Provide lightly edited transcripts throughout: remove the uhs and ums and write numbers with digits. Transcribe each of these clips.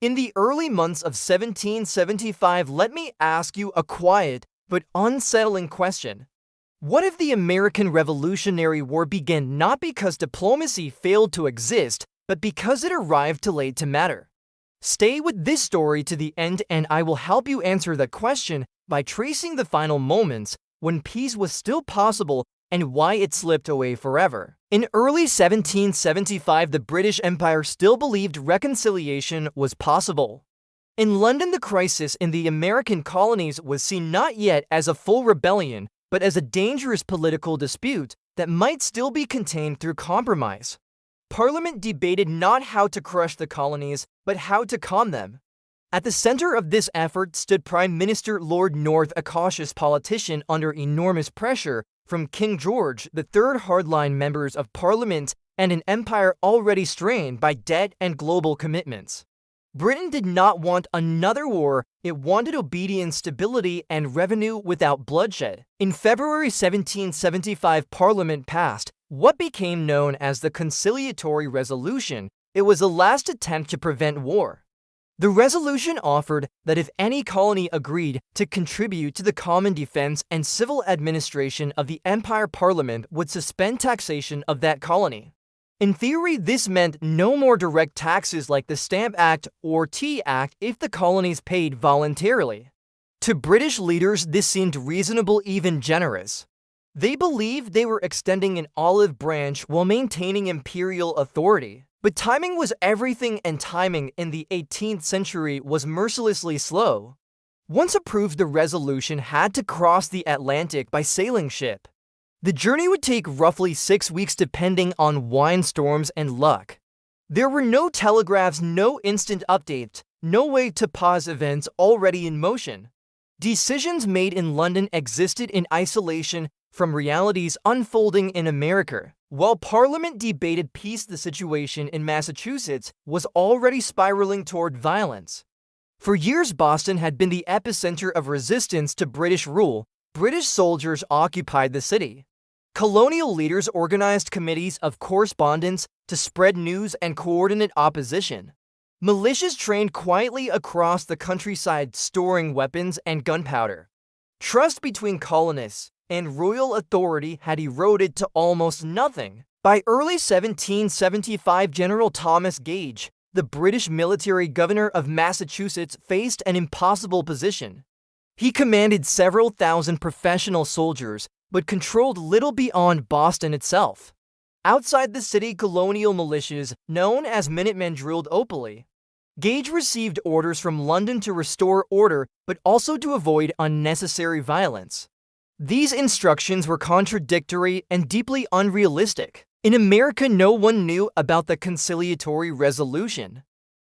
In the early months of 1775, let me ask you a quiet but unsettling question. What if the American Revolutionary War began not because diplomacy failed to exist, but because it arrived too late to matter? Stay with this story to the end and I will help you answer that question by tracing the final moments when peace was still possible and why it slipped away forever. In early 1775, the British Empire still believed reconciliation was possible. In London, the crisis in the American colonies was seen not yet as a full rebellion, but as a dangerous political dispute that might still be contained through compromise. Parliament debated not how to crush the colonies, but how to calm them. At the center of this effort stood Prime Minister Lord North, a cautious politician under enormous pressure from King George III, hardline members of Parliament, and an empire already strained by debt and global commitments. Britain did not want another war, it wanted obedience, stability, and revenue without bloodshed. In February 1775, Parliament passed what became known as the Conciliatory Resolution. It was the last attempt to prevent war. The resolution offered that if any colony agreed to contribute to the common defense and civil administration of the Empire, Parliament would suspend taxation of that colony. In theory, this meant no more direct taxes like the Stamp Act or Tea Act if the colonies paid voluntarily. To British leaders, this seemed reasonable, even generous. They believed they were extending an olive branch while maintaining imperial authority. But timing was everything, and timing in the 18th century was mercilessly slow. Once approved, the resolution had to cross the Atlantic by sailing ship. The journey would take roughly 6 weeks depending on windstorms and luck. There were no telegraphs, no instant updates, no way to pause events already in motion. Decisions made in London existed in isolation from realities unfolding in America. While Parliament debated peace, the situation in Massachusetts was already spiraling toward violence. For years, Boston had been the epicenter of resistance to British rule. British soldiers occupied the city. Colonial leaders organized committees of correspondence to spread news and coordinate opposition. Militias trained quietly across the countryside, storing weapons and gunpowder. Trust between colonists and royal authority had eroded to almost nothing. By early 1775, General Thomas Gage, the British military governor of Massachusetts, faced an impossible position. He commanded several thousand professional soldiers, but controlled little beyond Boston itself. Outside the city, colonial militias, known as Minutemen, drilled openly. Gage received orders from London to restore order, but also to avoid unnecessary violence. These instructions were contradictory and deeply unrealistic. In America, no one knew about the Conciliatory Resolution.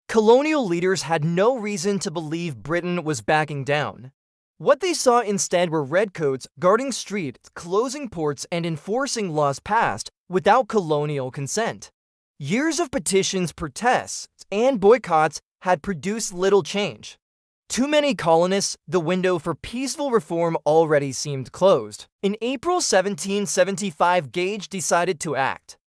Colonial leaders had no reason to believe Britain was backing down. What they saw instead were redcoats guarding streets, closing ports, and enforcing laws passed without colonial consent. Years of petitions, protests, and boycotts had produced little change. Too many colonists, the window for peaceful reform already seemed closed. In April 1775, Gage decided to act.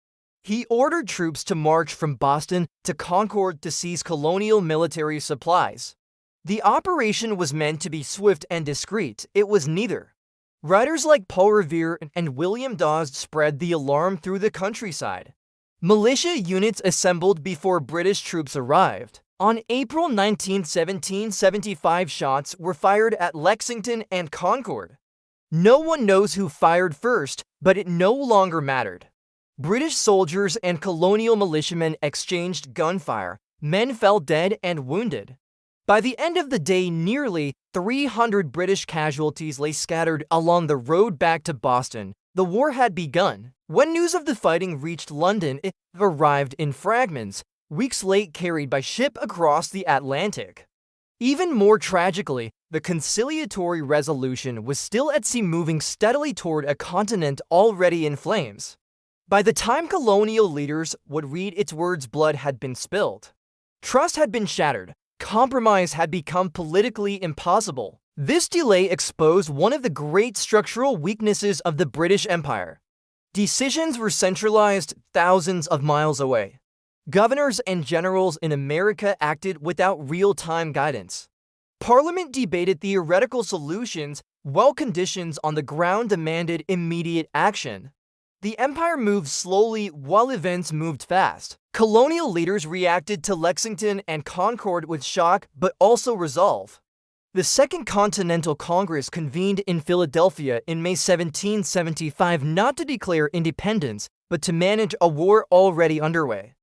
He ordered troops to march from Boston to Concord to seize colonial military supplies. The operation was meant to be swift and discreet. It was neither. Writers like Paul Revere and William Dawes spread the alarm through the countryside. Militia units assembled before British troops arrived. On April 19, 1775, shots were fired at Lexington and Concord. No one knows who fired first, but it no longer mattered. British soldiers and colonial militiamen exchanged gunfire. Men fell dead and wounded. By the end of the day, nearly 300 British casualties lay scattered along the road back to Boston. The war had begun. When news of the fighting reached London, it arrived in fragments, weeks late, carried by ship across the Atlantic. Even more tragically, the Conciliatory Resolution was still at sea, moving steadily toward a continent already in flames. By the time colonial leaders would read its words, blood had been spilled. Trust had been shattered. Compromise had become politically impossible. This delay exposed one of the great structural weaknesses of the British Empire. Decisions were centralized thousands of miles away. Governors and generals in America acted without real-time guidance. Parliament debated theoretical solutions while conditions on the ground demanded immediate action. The empire moved slowly while events moved fast. Colonial leaders reacted to Lexington and Concord with shock but also resolve. The Second Continental Congress convened in Philadelphia in May 1775 not to declare independence, but to manage a war already underway.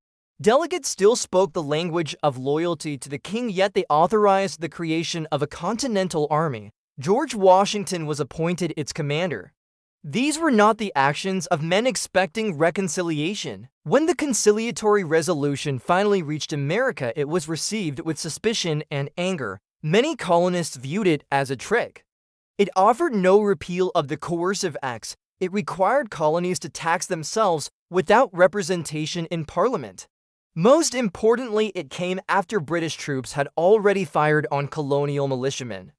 Delegates still spoke the language of loyalty to the king, yet they authorized the creation of a Continental Army. George Washington was appointed its commander. These were not the actions of men expecting reconciliation. When the Conciliatory Resolution finally reached America, it was received with suspicion and anger. Many colonists viewed it as a trick. It offered no repeal of the coercive acts. It required colonies to tax themselves without representation in Parliament. Most importantly, it came after British troops had already fired on colonial militiamen.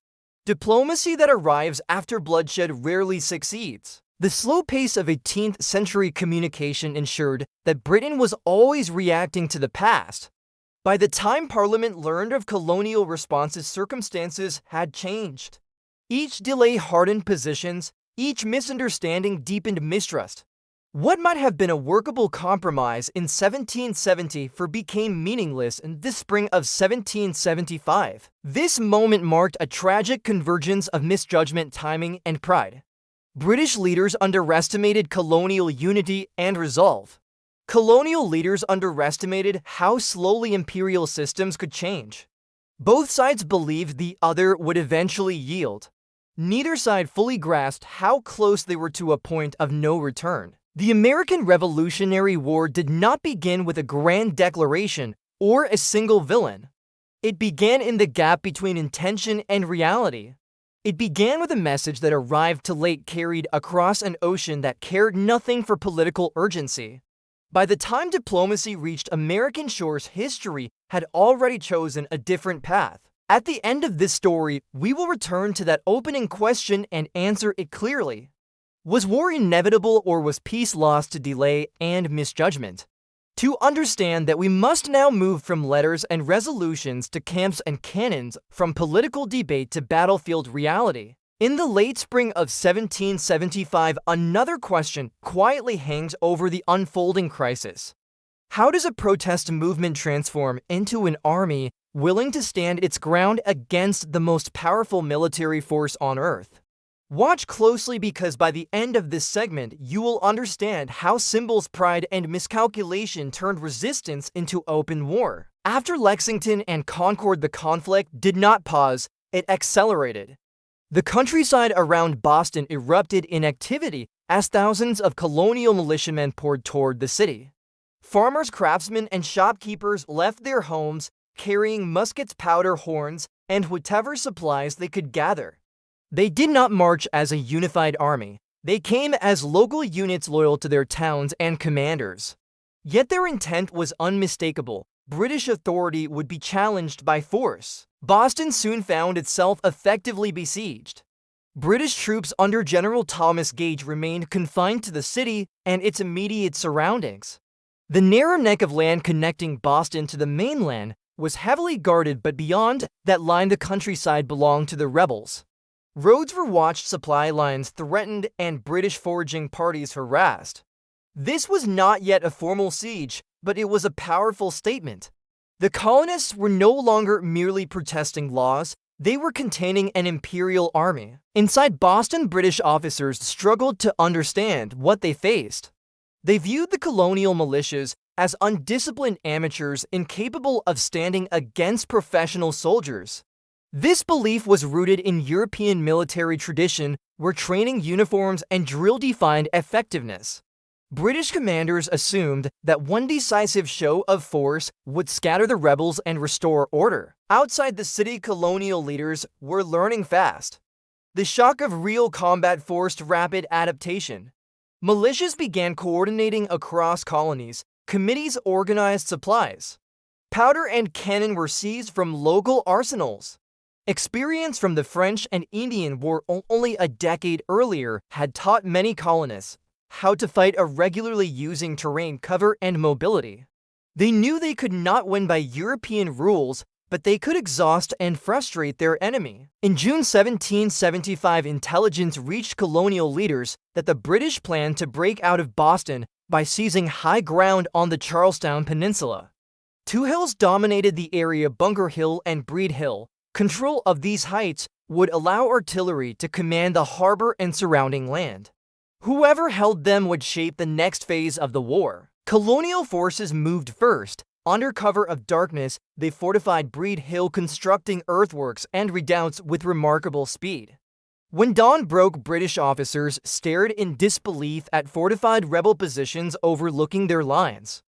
Diplomacy that arrives after bloodshed rarely succeeds. The slow pace of 18th century communication ensured that Britain was always reacting to the past. By the time Parliament learned of colonial responses, circumstances had changed. Each delay hardened positions, each misunderstanding deepened mistrust. What might have been a workable compromise in 1774 became meaningless in the spring of 1775. This moment marked a tragic convergence of misjudgment, timing, and pride. British leaders underestimated colonial unity and resolve. Colonial leaders underestimated how slowly imperial systems could change. Both sides believed the other would eventually yield. Neither side fully grasped how close they were to a point of no return. The American Revolutionary War did not begin with a grand declaration or a single villain. It began in the gap between intention and reality. It began with a message that arrived too late, carried across an ocean that cared nothing for political urgency. By the time diplomacy reached American shores, history had already chosen a different path. At the end of this story, we will return to that opening question and answer it clearly. Was war inevitable, or was peace lost to delay and misjudgment? To understand that, we must now move from letters and resolutions to camps and cannons, from political debate to battlefield reality. In the late spring of 1775, another question quietly hangs over the unfolding crisis. How does a protest movement transform into an army willing to stand its ground against the most powerful military force on Earth? Watch closely, because by the end of this segment, you will understand how symbols, pride, and miscalculation turned resistance into open war. After Lexington and Concord, the conflict did not pause, it accelerated. The countryside around Boston erupted in activity as thousands of colonial militiamen poured toward the city. Farmers, craftsmen, and shopkeepers left their homes carrying muskets, powder, horns, and whatever supplies they could gather. They did not march as a unified army. They came as local units loyal to their towns and commanders. Yet their intent was unmistakable. British authority would be challenged by force. Boston soon found itself effectively besieged. British troops under General Thomas Gage remained confined to the city and its immediate surroundings. The narrow neck of land connecting Boston to the mainland was heavily guarded, but beyond that line the countryside belonged to the rebels. Roads were watched, supply lines threatened, and British foraging parties harassed. This was not yet a formal siege, but it was a powerful statement. The colonists were no longer merely protesting laws, they were containing an imperial army. Inside Boston, British officers struggled to understand what they faced. They viewed the colonial militias as undisciplined amateurs incapable of standing against professional soldiers. This belief was rooted in European military tradition, where training, uniforms, and drill defined effectiveness. British commanders assumed that one decisive show of force would scatter the rebels and restore order. Outside the city, colonial leaders were learning fast. The shock of real combat forced rapid adaptation. Militias began coordinating across colonies. Committees organized supplies. Powder and cannon were seized from local arsenals. Experience from the French and Indian War only a decade earlier had taught many colonists how to fight irregularly using terrain, cover, and mobility. They knew they could not win by European rules, but they could exhaust and frustrate their enemy. In June 1775, intelligence reached colonial leaders that the British planned to break out of Boston by seizing high ground on the Charlestown Peninsula. Two hills dominated the area: Bunker Hill and Breed Hill. Control of these heights would allow artillery to command the harbor and surrounding land. Whoever held them would shape the next phase of the war. Colonial forces moved first. Under cover of darkness, they fortified Breed Hill, constructing earthworks and redoubts with remarkable speed. When dawn broke, British officers stared in disbelief at fortified rebel positions overlooking their lines.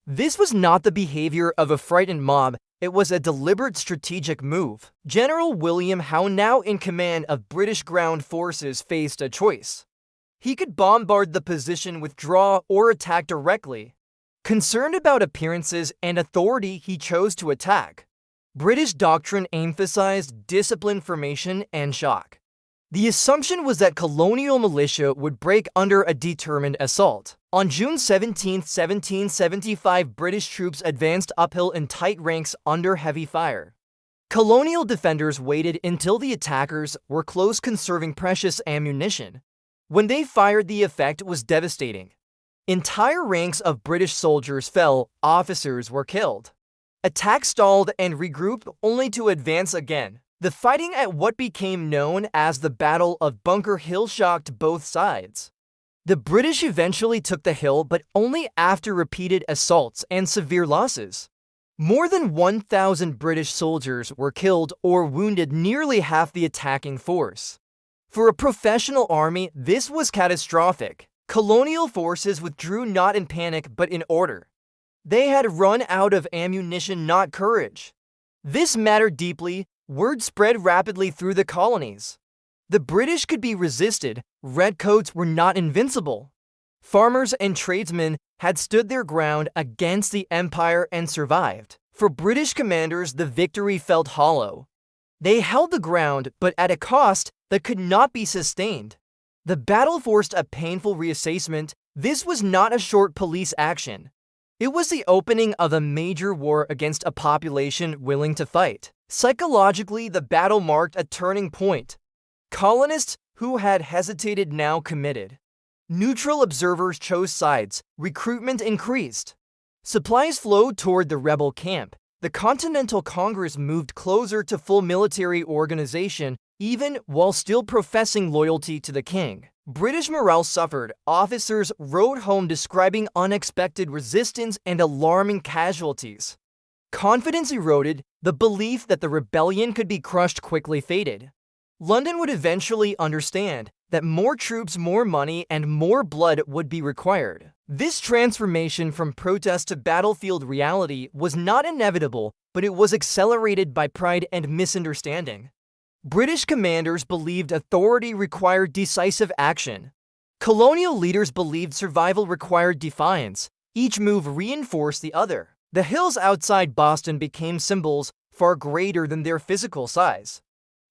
This was not the behavior of a frightened mob, it was a deliberate strategic move. General William Howe, now in command of British ground forces, faced a choice. He could bombard the position, withdraw, or attack directly. Concerned about appearances and authority, he chose to attack. British doctrine emphasized discipline, formation, and shock. The assumption was that colonial militia would break under a determined assault. On June 17, 1775, British troops advanced uphill in tight ranks under heavy fire. Colonial defenders waited until the attackers were close, conserving precious ammunition. When they fired, the effect was devastating. Entire ranks of British soldiers fell, officers were killed. Attack stalled and regrouped only to advance again. The fighting at what became known as the Battle of Bunker Hill shocked both sides. The British eventually took the hill, but only after repeated assaults and severe losses. More than 1,000 British soldiers were killed or wounded, nearly half the attacking force. For a professional army, this was catastrophic. Colonial forces withdrew not in panic but in order. They had run out of ammunition, not courage. This mattered deeply. Word spread rapidly through the colonies. The British could be resisted. Redcoats were not invincible. Farmers and tradesmen had stood their ground against the empire and survived. For British commanders, the victory felt hollow. They held the ground, but at a cost that could not be sustained. The battle forced a painful reassessment. This was not a short police action. It was the opening of a major war against a population willing to fight. Psychologically, the battle marked a turning point. Colonists who had hesitated now committed. Neutral observers chose sides. Recruitment increased. Supplies flowed toward the rebel camp. The Continental Congress moved closer to full military organization, even while still professing loyalty to the king. British morale suffered. Officers wrote home describing unexpected resistance and alarming casualties. Confidence eroded. The belief that the rebellion could be crushed quickly faded. London would eventually understand that more troops, more money, and more blood would be required. This transformation from protest to battlefield reality was not inevitable, but it was accelerated by pride and misunderstanding. British commanders believed authority required decisive action. Colonial leaders believed survival required defiance. Each move reinforced the other. The hills outside Boston became symbols far greater than their physical size.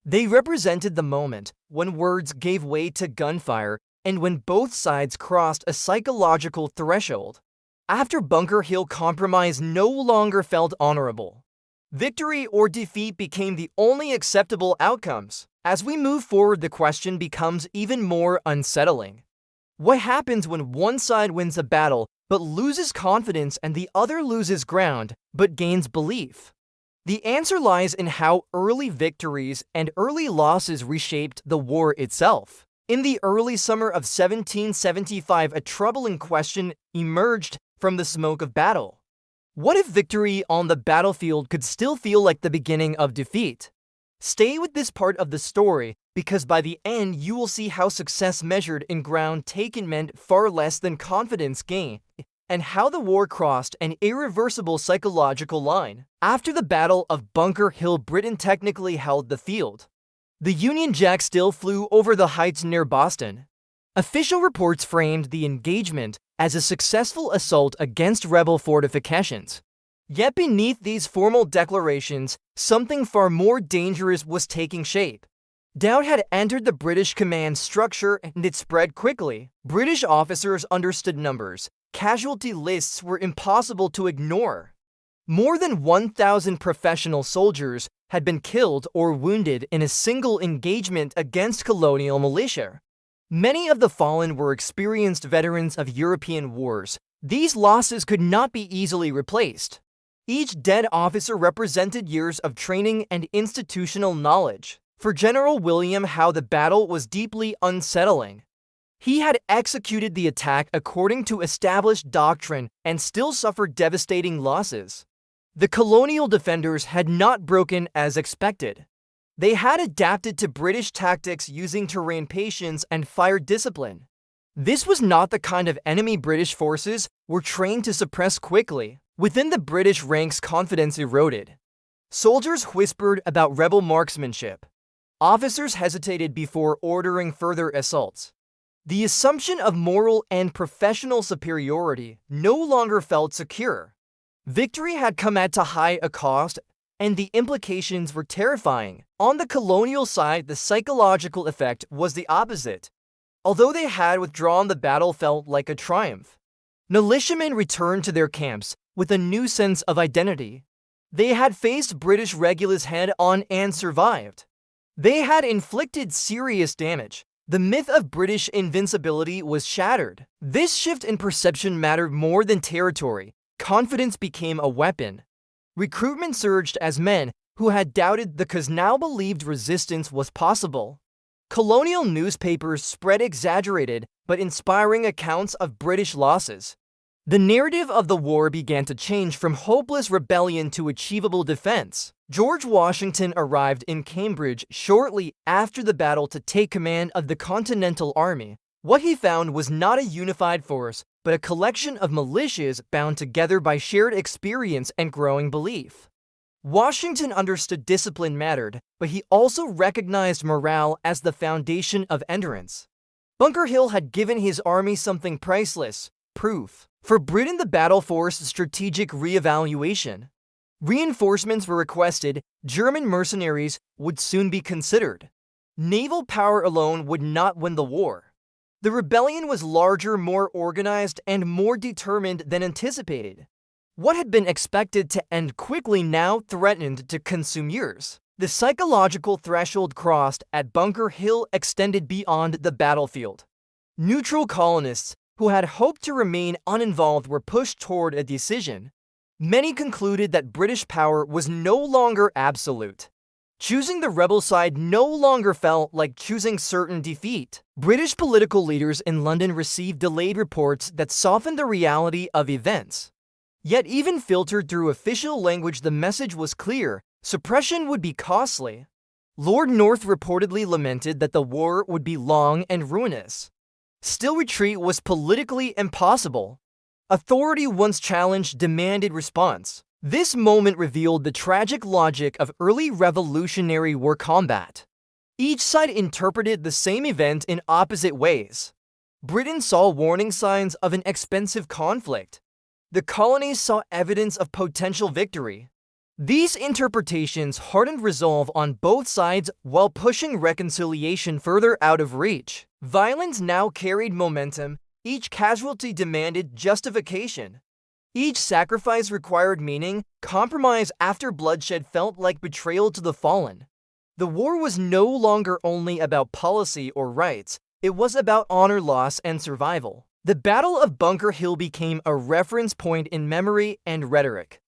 They represented the moment when words gave way to gunfire and when both sides crossed a psychological threshold. After Bunker Hill, compromise no longer felt honorable. Victory or defeat became the only acceptable outcomes. As we move forward, the question becomes even more unsettling. What happens when one side wins a battle but loses confidence and the other loses ground but gains belief? The answer lies in how early victories and early losses reshaped the war itself. In the early summer of 1775, a troubling question emerged from the smoke of battle. What if victory on the battlefield could still feel like the beginning of defeat? Stay with this part of the story, because by the end you will see how success measured in ground taken meant far less than confidence gained, and how the war crossed an irreversible psychological line. After the Battle of Bunker Hill, Britain technically held the field. The Union Jack still flew over the heights near Boston. Official reports framed the engagement as a successful assault against rebel fortifications. Yet beneath these formal declarations, something far more dangerous was taking shape. Doubt had entered the British command structure, and it spread quickly. British officers understood numbers. Casualty lists were impossible to ignore. More than 1,000 professional soldiers had been killed or wounded in a single engagement against colonial militia. Many of the fallen were experienced veterans of European wars. These losses could not be easily replaced. Each dead officer represented years of training and institutional knowledge. For General William Howe, the battle was deeply unsettling. He had executed the attack according to established doctrine and still suffered devastating losses. The colonial defenders had not broken as expected. They had adapted to British tactics using terrain patience and fire discipline. This was not the kind of enemy British forces were trained to suppress quickly. Within the British ranks, confidence eroded. Soldiers whispered about rebel marksmanship. Officers hesitated before ordering further assaults. The assumption of moral and professional superiority no longer felt secure. Victory had come at a high cost, and the implications were terrifying. On the colonial side, the psychological effect was the opposite. Although they had withdrawn, the battle felt like a triumph. Militiamen returned to their camps with a new sense of identity. They had faced British regulars head-on and survived. They had inflicted serious damage. The myth of British invincibility was shattered. This shift in perception mattered more than territory. Confidence became a weapon. Recruitment surged as men who had doubted the cause now believed resistance was possible. Colonial newspapers spread exaggerated but inspiring accounts of British losses. The narrative of the war began to change from hopeless rebellion to achievable defense. George Washington arrived in Cambridge shortly after the battle to take command of the Continental Army. What he found was not a unified force, but a collection of militias bound together by shared experience and growing belief. Washington understood discipline mattered, but he also recognized morale as the foundation of endurance. Bunker Hill had given his army something priceless: proof. For Britain, the battle forced strategic reevaluation. Reinforcements were requested. German mercenaries would soon be considered. Naval power alone would not win the war. The rebellion was larger, more organized, and more determined than anticipated. What had been expected to end quickly now threatened to consume years. The psychological threshold crossed at Bunker Hill extended beyond the battlefield. Neutral colonists who had hoped to remain uninvolved were pushed toward a decision. Many concluded that British power was no longer absolute. Choosing the rebel side no longer felt like choosing certain defeat. British political leaders in London received delayed reports that softened the reality of events. Yet even filtered through official language, the message was clear: suppression would be costly. Lord North reportedly lamented that the war would be long and ruinous. Still, retreat was politically impossible. Authority, once challenged, demanded response. This moment revealed the tragic logic of early Revolutionary War combat. Each side interpreted the same event in opposite ways. Britain saw warning signs of an expensive conflict. The colonies saw evidence of potential victory. These interpretations hardened resolve on both sides while pushing reconciliation further out of reach. Violence now carried momentum. Each casualty demanded justification. Each sacrifice required meaning. Compromise after bloodshed felt like betrayal to the fallen. The war was no longer only about policy or rights. It was about honor, loss, and survival. The Battle of Bunker Hill became a reference point in memory and rhetoric.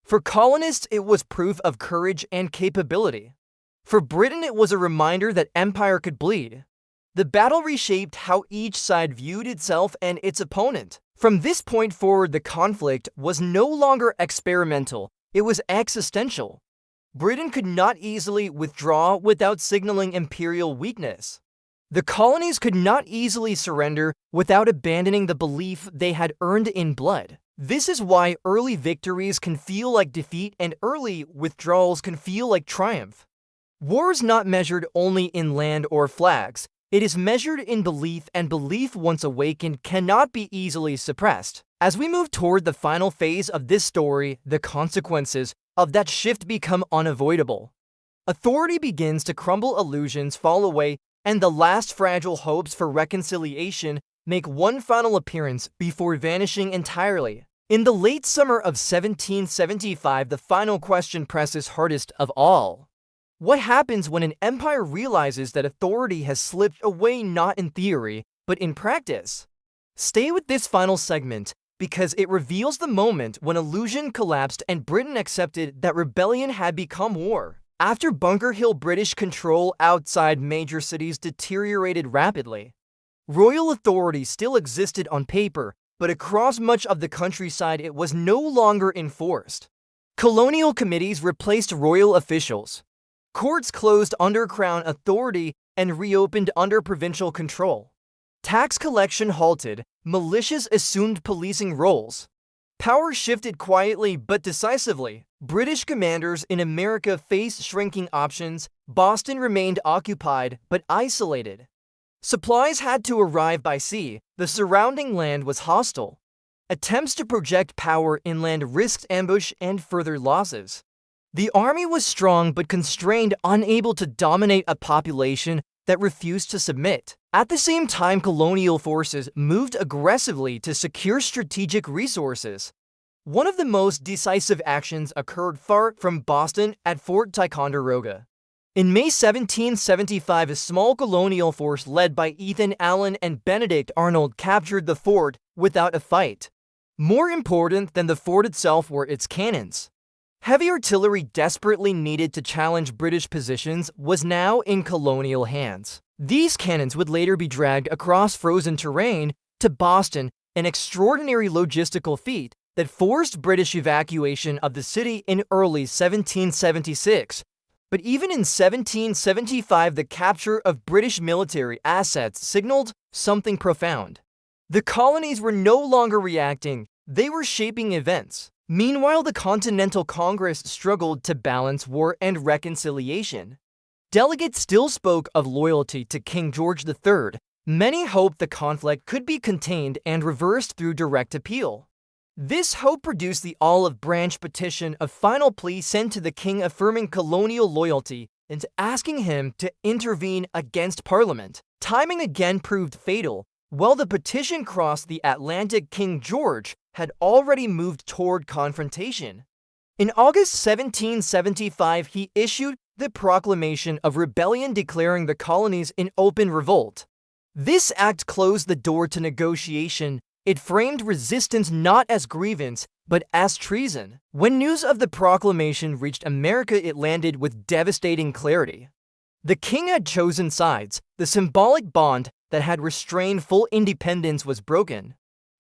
For colonists, it was proof of courage and capability. For Britain, it was a reminder that empire could bleed. The battle reshaped how each side viewed itself and its opponent. From this point forward, the conflict was no longer experimental, it was existential. Britain could not easily withdraw without signaling imperial weakness. The colonies could not easily surrender without abandoning the belief they had earned in blood. This is why early victories can feel like defeat and early withdrawals can feel like triumph. War is not measured only in land or flags. It is measured in belief, and belief once awakened cannot be easily suppressed. As we move toward the final phase of this story, the consequences of that shift become unavoidable. Authority begins to crumble, illusions fall away, and the last fragile hopes for reconciliation make one final appearance before vanishing entirely. In the late summer of 1775, the final question presses hardest of all. What happens when an empire realizes that authority has slipped away not in theory, but in practice? Stay with this final segment, because it reveals the moment when illusion collapsed and Britain accepted that rebellion had become war. After Bunker Hill, British control outside major cities deteriorated rapidly. Royal authority still existed on paper, but across much of the countryside it was no longer enforced. Colonial committees replaced royal officials. Courts closed under Crown authority and reopened under provincial control. Tax collection halted, militias assumed policing roles. Power shifted quietly but decisively. British commanders in America faced shrinking options. Boston remained occupied but isolated. Supplies had to arrive by sea. The surrounding land was hostile. Attempts to project power inland risked ambush and further losses. The army was strong but constrained, unable to dominate a population that refused to submit. At the same time, colonial forces moved aggressively to secure strategic resources. One of the most decisive actions occurred far from Boston at Fort Ticonderoga. In May 1775, a small colonial force led by Ethan Allen and Benedict Arnold captured the fort without a fight. More important than the fort itself were its cannons. Heavy artillery desperately needed to challenge British positions was now in colonial hands. These cannons would later be dragged across frozen terrain to Boston, an extraordinary logistical feat that forced British evacuation of the city in early 1776. But even in 1775, the capture of British military assets signaled something profound. The colonies were no longer reacting, they were shaping events. Meanwhile, the Continental Congress struggled to balance war and reconciliation. Delegates still spoke of loyalty to King George III. Many hoped the conflict could be contained and reversed through direct appeal. This hope produced the olive branch petition, a final plea sent to the king affirming colonial loyalty and asking him to intervene against Parliament. Timing again proved fatal. While the petition crossed the Atlantic, King George had already moved toward confrontation. In August 1775, he issued the Proclamation of Rebellion declaring the colonies in open revolt. This act closed the door to negotiation. It framed resistance not as grievance, but as treason. When news of the proclamation reached America, it landed with devastating clarity. The king had chosen sides. The symbolic bond that had restrained full independence was broken.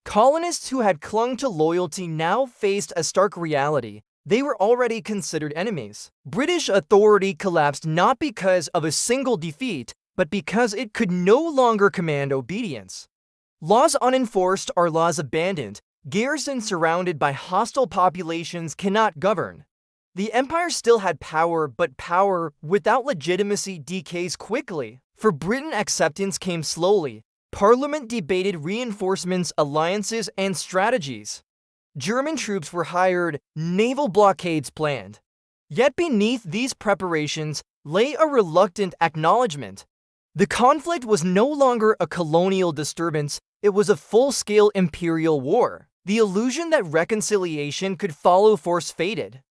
Colonists who had clung to loyalty now faced a stark reality. They were already considered enemies. British authority collapsed not because of a single defeat, but because it could no longer command obedience. Laws unenforced are laws abandoned. Garrisons surrounded by hostile populations cannot govern. The empire still had power, but power without legitimacy decays quickly. For Britain, acceptance came slowly. Parliament debated reinforcements, alliances, and strategies. German troops were hired, naval blockades planned. Yet beneath these preparations lay a reluctant acknowledgement. The conflict was no longer a colonial disturbance, it was a full-scale imperial war. The illusion that reconciliation could follow force faded.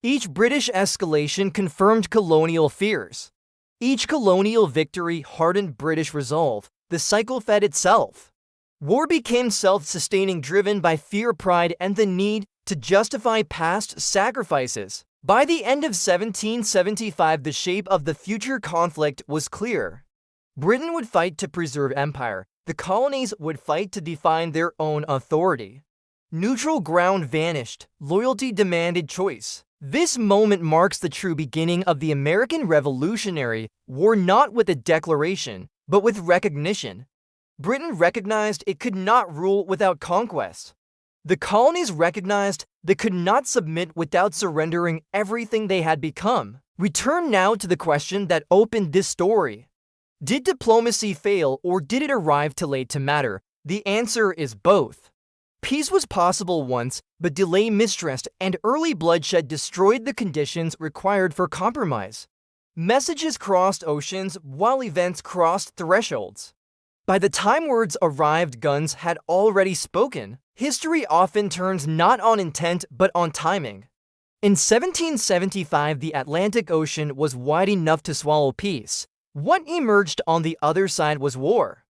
Each British escalation confirmed colonial fears. Each colonial victory hardened British resolve. The cycle fed itself. War became self-sustaining, driven by fear, pride, and the need to justify past sacrifices. By the end of 1775, the shape of the future conflict was clear. Britain would fight to preserve empire. The colonies would fight to define their own authority. Neutral ground vanished. Loyalty demanded choice. This moment marks the true beginning of the American Revolutionary War, not with a declaration, but with recognition. Britain recognized it could not rule without conquest. The colonies recognized they could not submit without surrendering everything they had become. Return now to the question that opened this story. Did diplomacy fail, or did it arrive too late to matter? The answer is both. Peace was possible once, but delay, mistrust, and early bloodshed destroyed the conditions required for compromise. Messages crossed oceans while events crossed thresholds. By the time words arrived, guns had already spoken. History often turns not on intent but on timing. In 1775, the Atlantic Ocean was wide enough to swallow peace. What emerged on the other side was war.